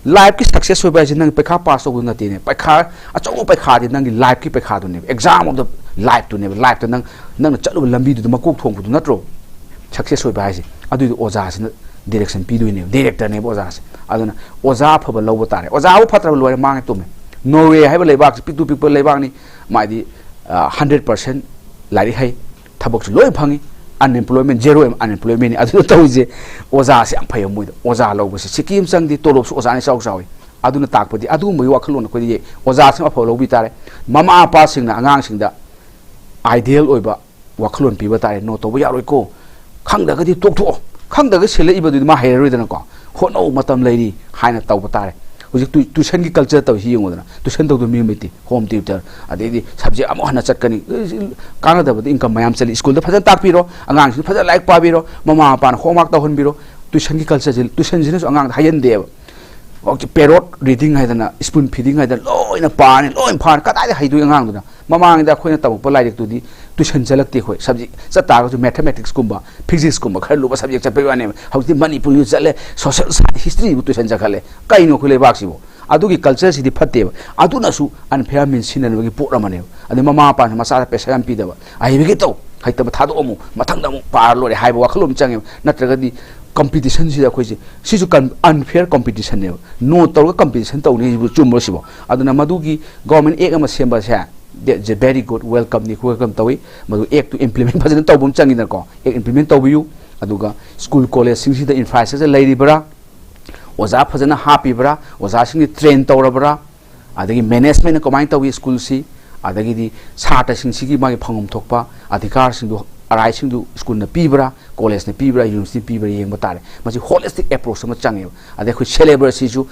लाइव की सक्सेस होबा जे नंग पैखा पास हो नते ने पैखा अचो पैखा दि नंग लाइव की पैखा दुने एग्जाम ऑफ द लाइफ टू ने लाइफ तो नंग चलो लंबी दु मकोक थोंग दु नत्रो सक्सेस होबा है अदु ओजा से डायरेक्शन पी दुने डायरेक्टर ने ओजा से अदुना ओजा फब लौब तारे ओजा वो फत्र लोय मांगे तुमे नॉर्वे है लेबाक पितु पीपल लेबाक नि माइदी 100% लारी है थबक लोय फंगी अनएम्प्लॉयमेंट जेरो अनएम्प्लॉयमेंट अदु तौजे ओजा से फय मोय ओजा लौब से सिकिम संगदी तोलोब से ओजा ने चाउ चाउ अदुना ताकपदि अदु मोय वाखलोन कोदि ओजा से अफो लौबी तारे ममा आपा सिंगना आंगांग सिंगदा आइडियल ओइबा वाखलोन पीबा तारे नो तोबो यारोय को खंगदगदि तोकथो खंगदग सेले इबदु मा हेरोइदन को होनो मतम लेरी हाइना तौबा तारे हुजिक ट्यूशन की कल्चर तब ही योंगदना ट्यूशन तब मी मिति होम ट्यूटर अदेदि सब्जेक्ट अमो हना चटकनी कानदब इनकम मयाम चली स्कूल द फजन ताकपिरो अंगांग सि फजन लाइक पाबिरो ममा पान होमवर्क तहनबिरो ट्यूशन की कल्चर जिल ट्यूशन जिनस अंगांग हायन देब ओके पेरोट रीडिंग हाइदना स्पून फीडिंग हाइदना लोइना पान लोइन फान कदाय हाइदु अंगांगदना ममांगदा खोइना तबप लाइक तुदी ट्यूशन चलकते खोइ सब्जेक्ट चतागो मैथमेटिक्स कुंबा फिजिक्स कुंबा खर लुबा सब्जेक्ट चपेवाने हौति मणिपुर यु चले सोशल साइंस हिस्ट्री बु ट्यूशन चखले काइनो खुले बाक्सिबो अदुगी कल्चर सिदि फतेब अदुनसु अनफेयर मीन सिननबगी पोरमने अदि ममा पान मसा पैसा यम पीदब आइबगी तो हाइतब थादो अमु मथंगदमु पार लोरे हाइबो वखलोम चंगे नत्रगदि कंपटीशन सिदा खोइसे सिसु अनफेयर कंपटीशन ने नो तौर कंपटीशन तौनी चुमबो सिबो अदुना मदुगी गवर्नमेंट एक अमा सेम्बा से जे वेरी गुड वेलकम नि वेलकम तौई मदु एक टू इंप्लीमेंट फजन तौबुम चंगिना को एक इंप्लीमेंट तौबियु अदुगा स्कूल कॉलेज सिंगसिदा इंफ्रास्ट्रक्चर लेरिबरा ओजा फजन हापिबरा ओजा सिंग ट्रेन तौरबरा अदगी मैनेजमेंट कमाइन तौई स्कूल सी अदगी दि साटा सिंगसिगी मागे फंगम थोकपा अधिकार सिंदु अराई सिंदु स्कूल न पीबरा कॉलेज न पीबरा यूनिवर्सिटी पीबरा येंग बतारे मसि होलिस्टिक अप्रोच म चंगे अदे खु सिलेबस सिजु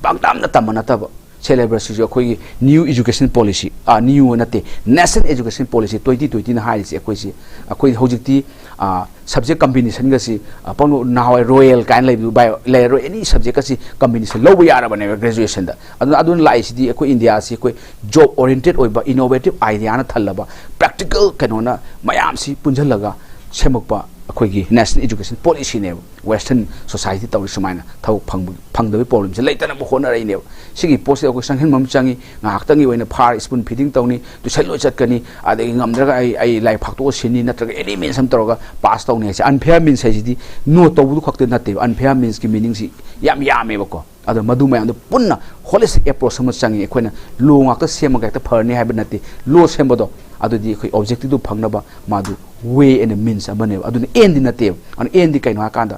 बांगदाम न तमना तब सिलेबस सिजु खोई न्यू एजुकेशन पॉलिसी न्यू नते नेशनल एजुकेशन पॉलिसी 2020 न हाइसे खोई होजिकती सब्जेक्ट कॉम्बिनेशन गसी पनो नाव रॉयल काइन लेबु बाय लेरो एनी सब्जेक्ट गसी कॉम्बिनेशन लोबो यारा बने ग्रेजुएशन दा अदुन लाइसिदी खोई इंडिया से खोई जॉब ओरिएंटेड ओइबा इनोवेटिव आइडिया न थल्लबा प्रैक्टिकल कनोना मयाम सी पुंजलगा सेमकपा अखोगी नेशनल एजुकेशन पॉलिसी ने वेस्टर्न सोसाइटी तौरी सुमाइना थौ फंगदबि प्रॉब्लम से लेतन होना रही ने सिगी पोस्ट अखो संहन मम चंगी ngaktangi oina far spoon feeding tawni tu selo chatkani adegi ngamdraga ai lai phakto sini natraga any means sam toroga pass tawni se unfair means sai di no tawbu khakte natte unfair means ki meaning si yam yame bako ado madu mayam punna holistic approach sam changi ekhoina lo ngakta semaga ta pharni haiba natte lo sembodo adudi khoi objective du phangnaba madu way and means amane aduni end natte an end kaino akanda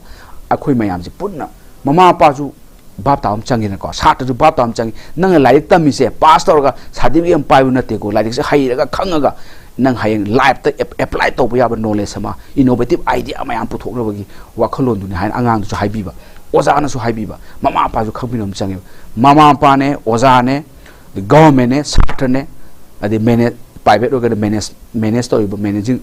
akhoi mayam ji punna mama pa ju बाप ताम चंगी को साट जो बाप ताम चंगी नंग लाइक तमी से पास तौरगा सादी यम पाइबु नते को लाइक से हाइरगा खंगगा नंग हाइंग लाइफ त अप्लाई तौब याब नॉलेज समा इनोवेटिव आइडिया मयाम पुथोकरबगी वाखलोन दुनि हाइन अंगांग जो हाइबिबा ओजा न सु हाइबिबा ममा पा जो खबिनम चंगी ममा पा ने ओजा ने गवर्नमेंट ने साट ने अदि मैनेज प्राइवेट ओगर मैनेज तो मैनेजिंग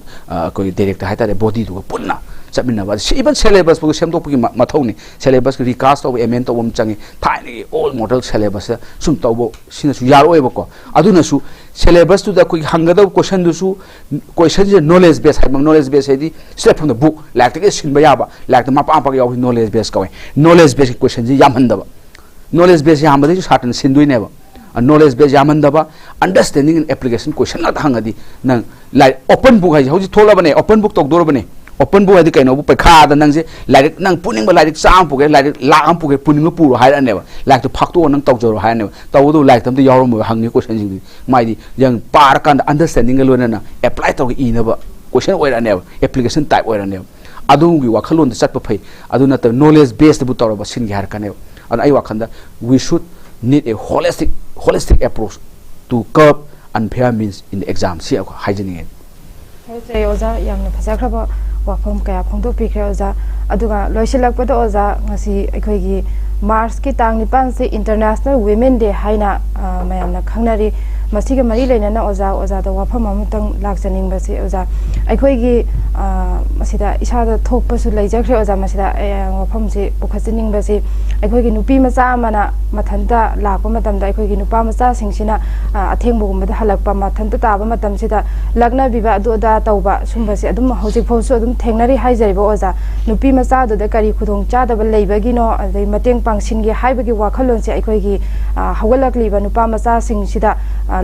कोई डायरेक्टर हाइतारे बॉडी तो पुन्ना चमिनबा इवन सिलेबस पु सेमदोपगी मथौनी सिलेबस रिकास्ट तो एमेन तो बम चंगी थाइनी ऑल मॉडल सिलेबस सुम तौबो सिनसु यारोएबको अदुनसु सिलेबस टू द कोई हंगदब क्वेश्चन दुसु क्वेश्चन जे नॉलेज बेस है नॉलेज बेस है दी step from the book like the सिनबा याबा लाइक द मापा पाग याव नॉलेज बेस कवे नॉलेज बेस क्वेश्चन जे यामहंदबा नॉलेज बेस यामबदि साटन सिनदुइनेबा नॉलेज बेस यामहंदबा अंडरस्टैंडिंग एंड एप्लीकेशन क्वेश्चन ना हंगदी नंग लाइक ओपन बुक है हौजी थोला बने ओपन बुक तोक दोर बने open boy di kaino bu pekha da nang je like nang puning ba like chang pu ge like la am pu ge puning lu pu ro hai ne ba like to phak to nang tau jo ro hai ne tau do like tam de yaw ro mo hang ni question jing mai di yang par kan understanding lo na apply to i na ba question oi ra ne application type oi ra ne adu gi wakhalon da chat pa phai adu na ta knowledge based bu tor ba sin gi har kan ne and ai wakhanda we should need a holistic approach to curb unfair means in the exam si hygiene say oza yamna phasakraba wafam kaya phongdo pikre oza aduga loisilakpada oza ngasi akhoi gi March ki tang nipan se International Women Day haina mayamna khangnari masiga mari leinana oza da wafam amutang lakjaning basi oza akhoi gi masida isada thokpasu leijakre oza masida wafam se pukhajining basi akhoi gi nupi macha amana mathanta lakpa matamda akhoi gi nupa macha singsina athengbugumda halakpa mathanta taba matamsida lagna biba aduda tauba sumbasi adum hojik phawsu adum thengnari haijariba oza nupi macha da kari khudong chadaba leibagi no adai mateng pangsingi haibagi wakhalon se akhoi gi hawalakliba nupa macha singsida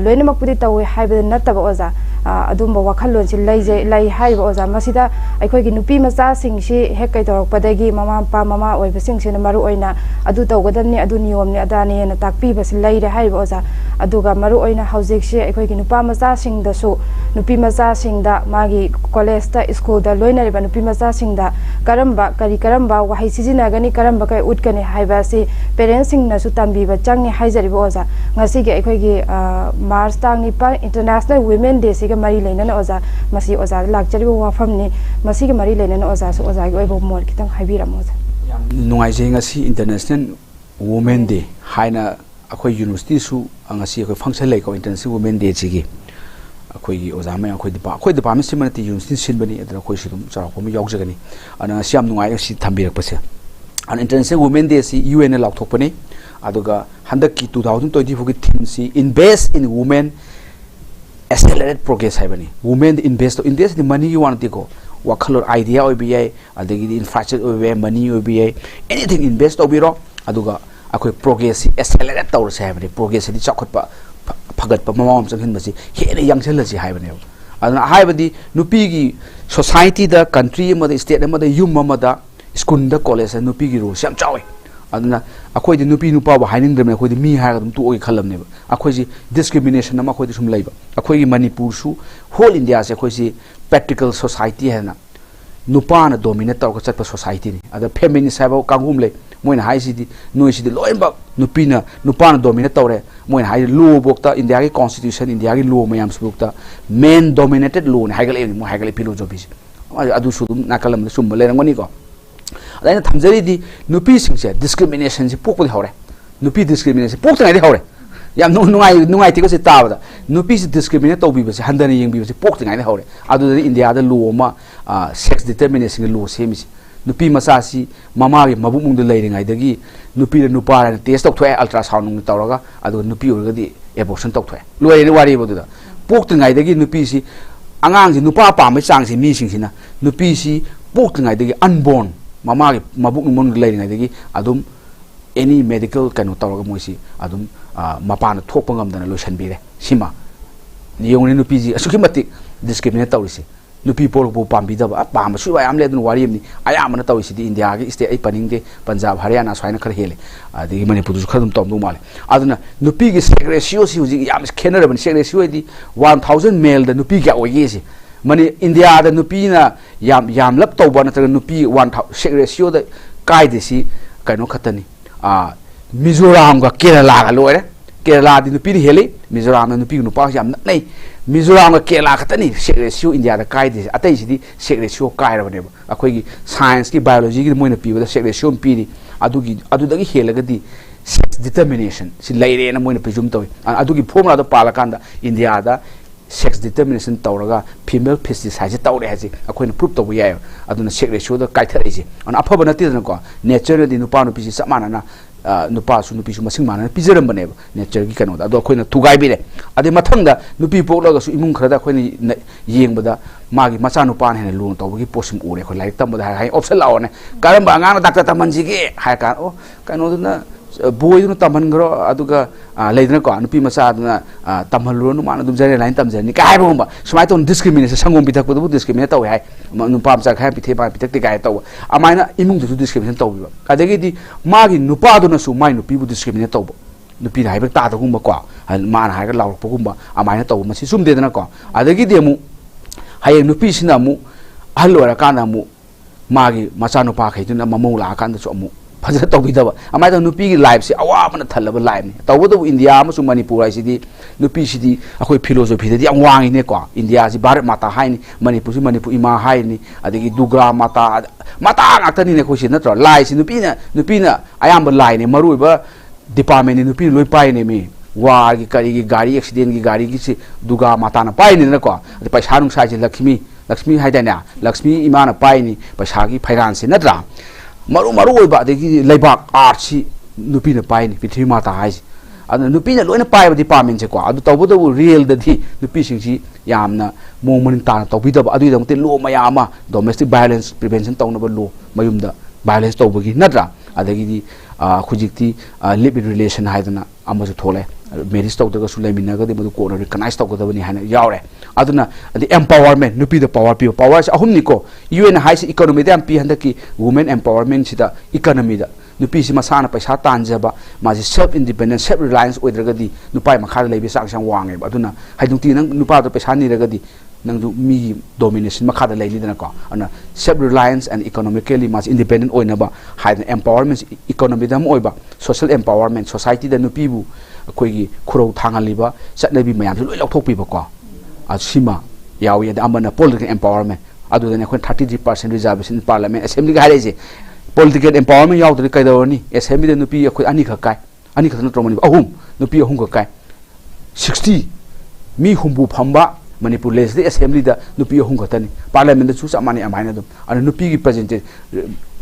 loinamak pudi tawi haibada nataba oza adumba wakhalon se lai haiba oza masida akhoi gi nupi macha singsi hekai torokpadagi mama pa mama oiba singsina maru oina adu tawgadamni adu niyomni adani na takpi basi laire haiba oza aduga maru oina hojik se akhoi gi nupa macha singdasu nupi macha singda magi college ta school da loina riba nupi macha singda karamba wahai sijina gani karamba kai utkani haiba si parents sing na su tambiba changni haijariba oza ngasi ge akhoi gi March tang ni pa International Women Day si ga mari leina na oza masi oza lakjariba wafamni masi ge mari leina na oza su oza gi oibo mor kitang haibiramo oza nungai je ngasi International Women Day haina akhoi university su ngasi akhoi function lai ko International Women Day chi gi akhoi gi oza mai akhoi department simanati university sinbani adra akhoi sirum charak pom yaujagani ana siam nungai si thambirak pase an International Women Day si UN lauk thokpani aduga handak ki 2024 ki theme si invest in women accelerate progress haibani women invest in money you want to go wakhalo idea obi adagi infrastructure obi money obi anything invest obiro aduga akhoi progress accelerate tawr se haibani progress di chakhotpa phagat pa mamam changhin basi hene yangchel si haibani aduna haibadi nupi gi society da country ma da state ma da yum ma da school da college nupi gi ru sam chawi aduna akhoi di nupi nupa ba haining dre akhoi di mi ha dum tu oi khalam ne akhoi ji discrimination na akhoi di sum leiba akhoi gi Manipur su whole India se akhoi ji practical society hai na nupa na dominate tar ko chatpa society ni ada feminist sabo kangum le moina hai si di noi si di loimba nupi na nupa na dominate tawre moina hai law bokta India gi constitution India gi law mayam bokta men dominated law ni haigal ni mo haigal philosophy adu su dum nakalam sum le ngoni ko adai na thamjari di nupi singse discrimination si pokpodi hore nupi discrimination pokta ngai hore yam nungai tiko se tabada nupi si discriminate tobi base handani yeng bi base pokta ngai hore adu India da law ma sex determination law semi nupi masasi mama gi mabuk mung de leire ngai dagi nupi da nupa ra test tok thoe ultrasound nung tawraga adu nupi urga di abortion tok thoe loire ni wari bodu da pokta ngai dagi nupi si angang si nupa pa mai chang si mi sing sina nupi si pokta ngai dagi unborn mama mabuk mon leire ngai dagi adum any medical kanu tawraga moisi adum mapana thokpa ngam dana lotion bire sima niyong nupi ji asuki mati discriminate tawrisi nupi por bo pambi da ba ma su ayam le dun wari ni ayam na tawisi di India gi state ai paning de Punjab Haryana swaina khar hele adi Manipur su khadum tom du male aduna nupi gi sex ratio si uji yam scanner ban sex ratio di 1000 male da nupi ga oye si mani India da nupi na yam lap tawba na tra nupi 1000 sex ratio da kai de si kaino khatani Mizoram ga Kerala ga loire Kerala di nupi hele Mizoram na nupi nupa yam nei Mizoram ga Kerala khatani sex ratio India da kai de atai si di sex ratio kai ra bane akhoi gi science ki biology gi moina pi da sex ratio pi di adudagi hela ga di sex determination si laire na moina pejum tawi adugi formula da pala kanda India da sex determination tawraga female pesticide tawre haji akoina proof tawu yai aduna sex ratio da kai thari ji an aphaba nati na ko nature di nupa nu pi samana na nupa su nupi su masing mana pijaram bane nature gi kano da do akoina tugai bi le ade mathangda nupi pokla ga su imung khara da akoina yengbada magi macha nupa ne lu tawgi posim ure ko like tam da hai option law ne karamba ngang doctor tamanji ge hai ka o kano na boy tamangro aduga later ko nupi masa tamhaluro no man jare line tamjani kai bomba smai ton discrimination sangom bitak ko discriminate taw hai nupa masa khai pithe ba pitak te kai taw amaina imung du discrimination taw ba adagi di magi nupa do na su mai nupi bu discriminate taw nupi hai ba ta da gumba ko man hai ga law gumba amaina taw masi sum de na ko adagi di mu hai nupi sina mu halora kana mu magi macha nupa khaituna mamu la kan da so mu फजर तौबीदब अमाय नुपी life से अवाबन थल्लब life ने तौबदब India अमसु Manipur आइसिदी नुपी सिदी अखोय philosophy दि ang वांगिने को India सि भारत माता हाइनि मणिपुर सि मणिपुर इमा हाइनि अदगी दुग्रा माता माता ngakतनि ने खोसि नत्र लाइ सि नुपीना अयाम लाइ ने मरुइब डिपार्टमेंट नि नुपी लोइ पाइ ने मे वार की करी की गाड़ी एक्सीडेंट की गाड़ी की से दुगा माता न पाइ ने को पैसा नुसा सि लक्ष्मी हाइदाना लक्ष्मी इमा न पाइ नि पैसा की फाइनांस से नत्रा maru oi ba de leibak art si nupi na pai ni pithri mata hai adu nupi na loina pai ba department se ko adu tawu da real da thi nupi sing si yamna momon ta na tawi da adu da mte lo mayama domestic violence prevention tawna ba lo mayum da violence taw bagi natra adagi di khujikti live in relation hai dana amasu thole marriage taw da su lemina ga de bu ko recognize taw da bani hana yaure aduna the empowerment nupi the power ahum ni ko UN high economy da pi handa ki women empowerment sida economy da nupi si masana paisa tanjaba ma ji self independent self reliance oidraga di nupai makha leibe sang sang wange aduna haidung ti nang nupa do paisa ni raga di nang du mi domination makha da leili dana ko ana self reliance and economically mas independent oina ba high empowerment economy da oiba social empowerment society da nupi bu koi gi khuro thangaliba chatnabi mayam su loi lokthok pi ba ko asima yawi da amana political empowerment adu da ne khon 33% reservation in parliament assembly ga haise political empowerment yaw da kai da ni assembly da nupi khoi ani kha kai ani kha na tromani ahum nupi ahum ka kai 60 mi humbu phamba manipur legislative assembly da nupi ahum ka tani parliament da chu samani amaina dum ana nupi gi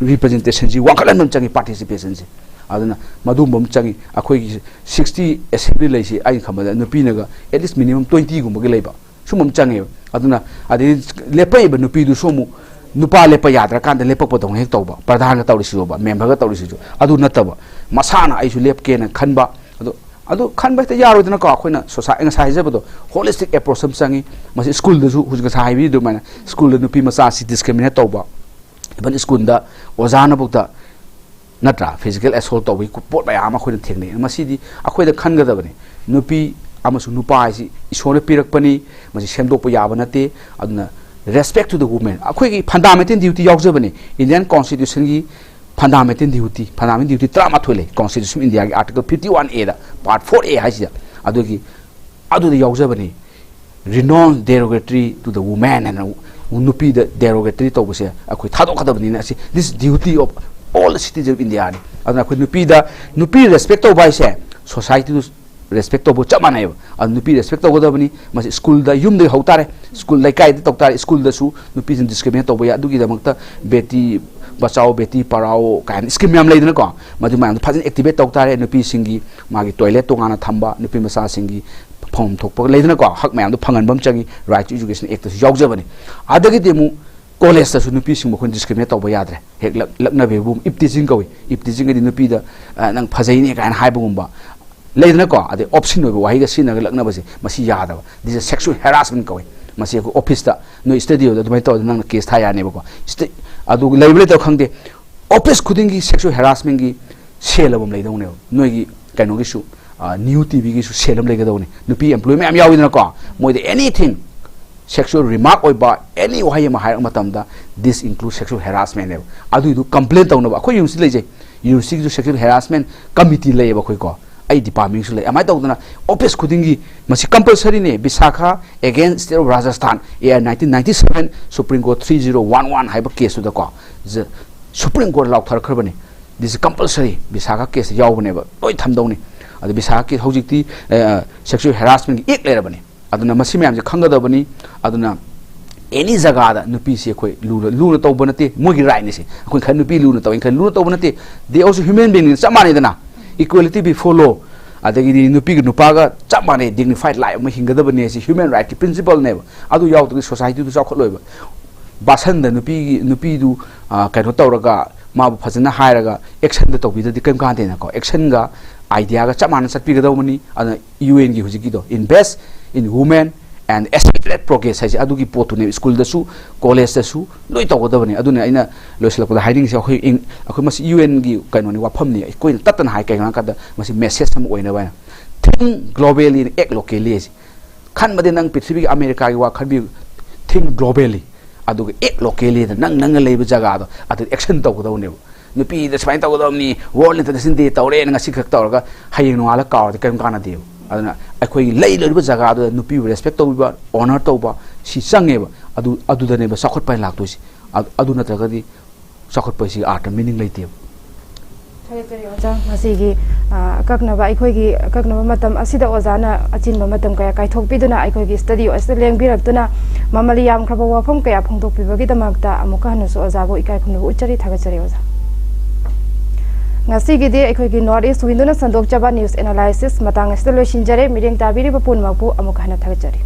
representation ji wakalan nam changi participation ji aduna madum bom changi akhoi 60 assembly leisi ai khamada nupi naga at least minimum 20 gum gi leiba sumum changi aduna adi lepai ba nupi du somu nupa lepa yadra kan da lepa podong hek tawba pradhan ga tawri sijo ba member ga tawri sijo adu nataba masana ai su lep ke na khanba adu khanba ta yaro dina ko akhoi society nga sai jabado holistic approach sam changi mas school da su hujga sai bi du mana school da nupi masa si discriminate tawba ban school da ozana bukta natra physical assault tawbi ku pot ba ama khoi thekne masidi akhoi da khan ga da bane nupi amasu nupa ai isole pirak pani masi semdok pa yaba nate aduna respect to the women akhoi gi fundamental duty yaujabani Indian constitution gi fundamental duty trama thole constitution India gi article 51A da part 4A haisia adu da yaujabani renounce derogatory to the woman and nupi the derogatory to bose akhoi thadok khadabani na this duty of all citizens of India aduna akhoi nupi respect to bai se society respect to bo chamana eba nupi respect to godabani mas school da yum de hautare school lai kai de toktare school da su nupi sin discriminate to boya dugi da makta beti bachao beti parao kan scheme yam leidna ko madu ma phajin activate toktare nupi singi magi toilet to ngana thamba nupi masa singi phom thokpa leidna ko hak mayam do phangan bam changi right to education act to yaujabani adagi demu college da su nupi sing mo khon discriminate to boya dre hek lakna be bum ipteaching di nupi da nang phajai ni kan haibugumba लेदना को अदे option हो वाही गा सिना लगना बसे मसी याद अब this is sexual harassment कोई मसी को ऑफिस दा नो स्टडी दा दुमै तो नंग केस था याने बको अदु लेबले तो खंगदे ऑफिस खुदिंग की सेक्सुअल हैरासमेंट की सेलबम लेदौने नो की कनो की सु न्यू टीवी की सु सेलम लेगदौने नुपी एम्प्लॉय मैम याविदना को मोय दे anything sexual remark oi ba any wahi ma hai matam da this includes sexual harassment ne adu du complaint tawna ba khoi yumsi leje yumsi ju sexual harassment committee le ba khoi ko ai department su le amai tawdana office khudingi masi compulsory ne Visakha against state of Rajasthan year 1997 Supreme Court 3011 hai ba case da ko Supreme Court law thar kharbani this is compulsory Visakha case yaw bane ba loi thamdawni adu Visakha case hojikti sexual harassment ek le rabani aduna masi mayam je khangadabani aduna any jaga da nupi se khoi luna tawbanate mogi right ne se khoi khan nupi luna taw khan luna tawbanate they also human being samani dana equality before law adagi nupi gi nupa ga chamane dignified life ma hingadabani se human right principle ne adu yaw to society to chakhot loiba basan da nupi du kaino tawraga माबु फजना हायरगा action द तोबिदि कम कांदेना को action गा idea गा चमान सटपिगदौमनी अन यूएन गी हुजिकिदो invest in women and accelerate progress hai adugi potune school da su college da su loi tawdabani aduna aina loisalakda hiring se akhoi mas UN gi kainoni wafam ni koin tatan hai kai nga kada masi message sam oina ba think globally ek locally khan made nang prithvi america gi wa khabi think globally aduga ek locally da nang leiba jaga do adu action tawdawne nupi da spain tawdawni world international day tawre nga sikhak tawraga hayeng nongala kaw da kaim kana de aduna akhoi lei loi jaga do nupi respect tawba honor tawba si changeba adu da ne ba sakhot pai lak tosi adu na tagadi sakhot pai si art meaning leite thare tari oja masigi kakna ba akhoi gi kakna ba matam asida oja na achin ba matam kaya kai thok piduna akhoi gi study asa leng biraktuna mamali yam khaba wafam kaya phongtok pi bagi damakta amuka hanu so oja bo ikai khunu uchari thagachari oja ngasi gi de akhoi gi north east winduna sandok chaba news analysis matang sta lo shinjare mireng tabiri ba pun mapu amuka hana thagachari